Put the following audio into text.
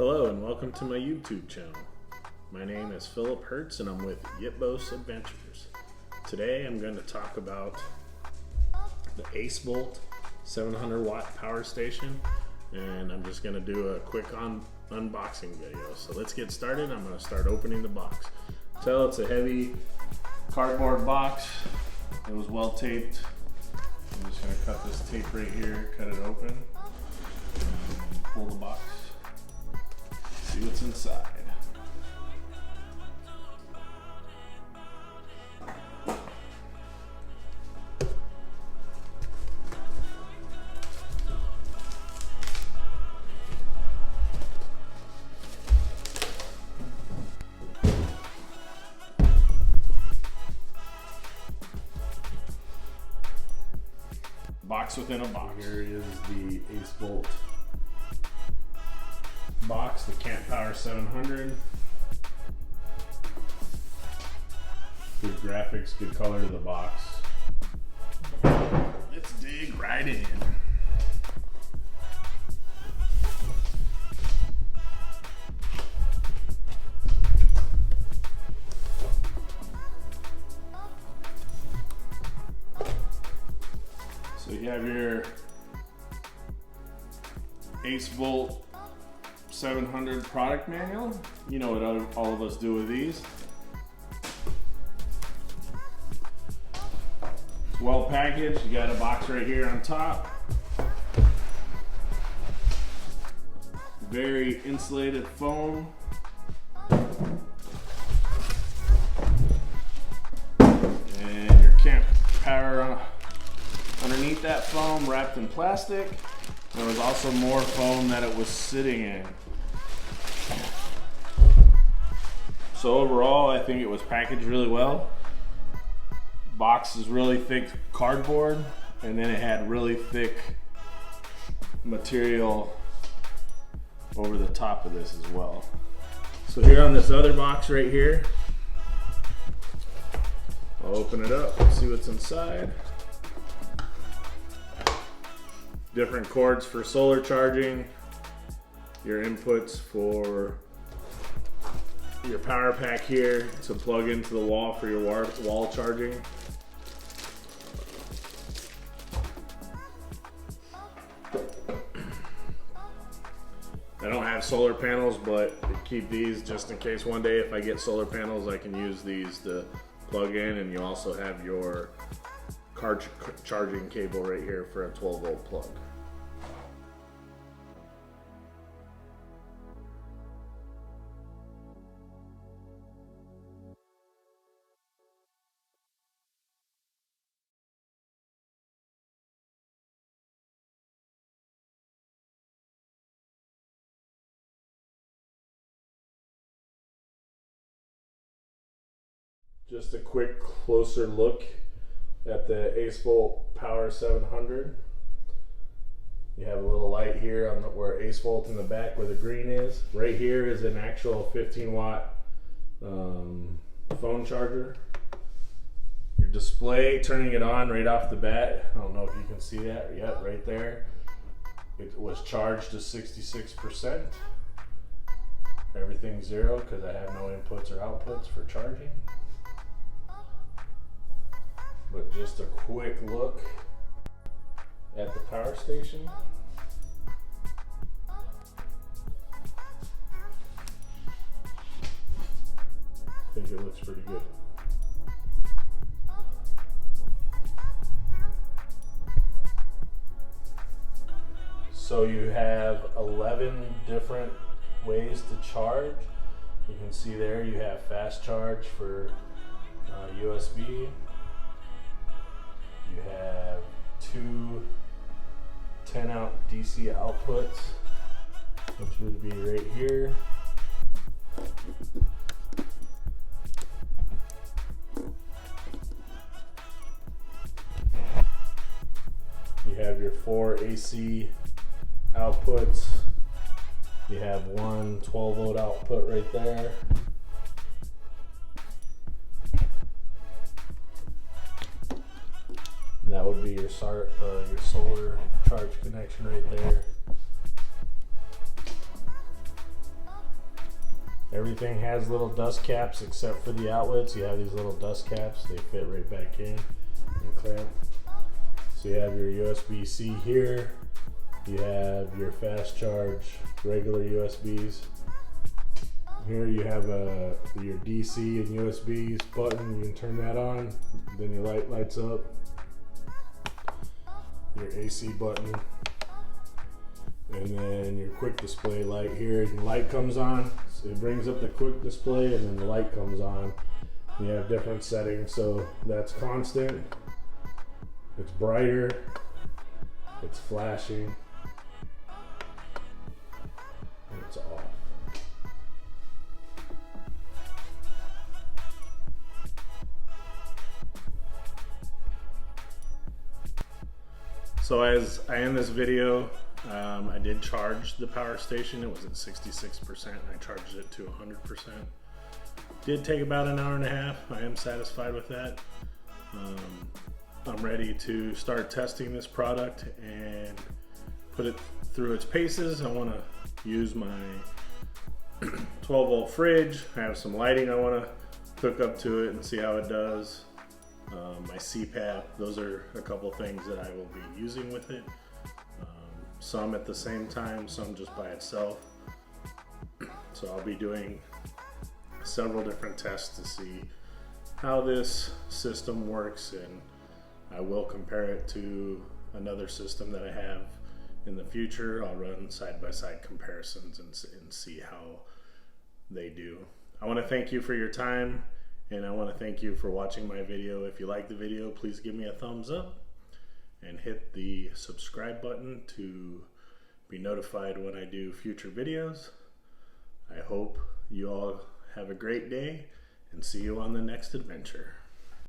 Hello and welcome to my YouTube channel. My name is Philip Hertz and I'm with Yipbos Adventures. Today I'm going to talk about the AceVolt 700 watt power station, and I'm just going to do a quick unboxing video. So let's get started. I'm going to start opening the box. Tell it's a heavy cardboard box. It was well taped. I'm just going to cut this tape right here, cut it open, and pull the box. See what's inside. Box within a box. Here is the AceVolt box, the Camp Power 700. Good graphics, good color to the box. Let's dig right in. So you have your AceVolt 700 product manual. You know what all of us do with these. It's well packaged. You got a box right here on top. Very insulated foam. And your Camp Power underneath that foam, wrapped in plastic. There was also more foam that it was sitting in. So overall, I think it was packaged really well. Box is really thick cardboard, and then it had really thick material over the top of this as well. So here on this other box right here, I'll open it up and see what's inside. Different cords for solar charging, your inputs for your power pack here to plug into the wall for your wall charging. I don't have solar panels, but I keep these just in case one day if I get solar panels, I can use these to plug in. And you also have your car charging cable right here for a 12-volt plug. Just a quick closer look at the AceVolt Power 700. You have a little light here on where AceVolt in the back where the green is. Right here is an actual 15 watt phone charger. Your display, turning it on right off the bat. I don't know if you can see that yet, right there. It was charged to 66%. Everything's zero because I have no inputs or outputs for charging. But just a quick look at the power station. I think it looks pretty good. So you have 11 different ways to charge. You can see there you have fast charge for USB. You have two 10-out DC outputs, which would be right here. You have your 4 AC outputs. You have one 12-volt output right there. And that would be your solar charge connection right there. Everything has little dust caps except for the outlets. You have these little dust caps. They fit right back in and clamp. So you have your USB-C here. You have your fast charge regular USBs. Here you have your DC and USB button. You can turn that on. Then your light lights up. Your AC button. And then your quick display light here. The light comes on. So it brings up the quick display and then the light comes on. You have different settings. So that's constant. It's brighter. It's flashing. And it's off. So as I end this video, I did charge the power station. It was at 66% and I charged it to 100%. Did take about an hour and a half. I am satisfied with that. I'm ready to start testing this product and put it through its paces. I want to use my 12 volt fridge. I have some lighting I want to hook up to it and see how it does. My CPAP, those are a couple things that I will be using with it. Some at the same time, some just by itself. So I'll be doing several different tests to see how this system works, and I will compare it to another system that I have in the future. I'll run side-by-side comparisons and see how they do. I want to thank you for your time, and I want to thank you for watching my video. If you like the video, please give me a thumbs up and hit the subscribe button to be notified when I do future videos. I hope you all have a great day and see you on the next adventure.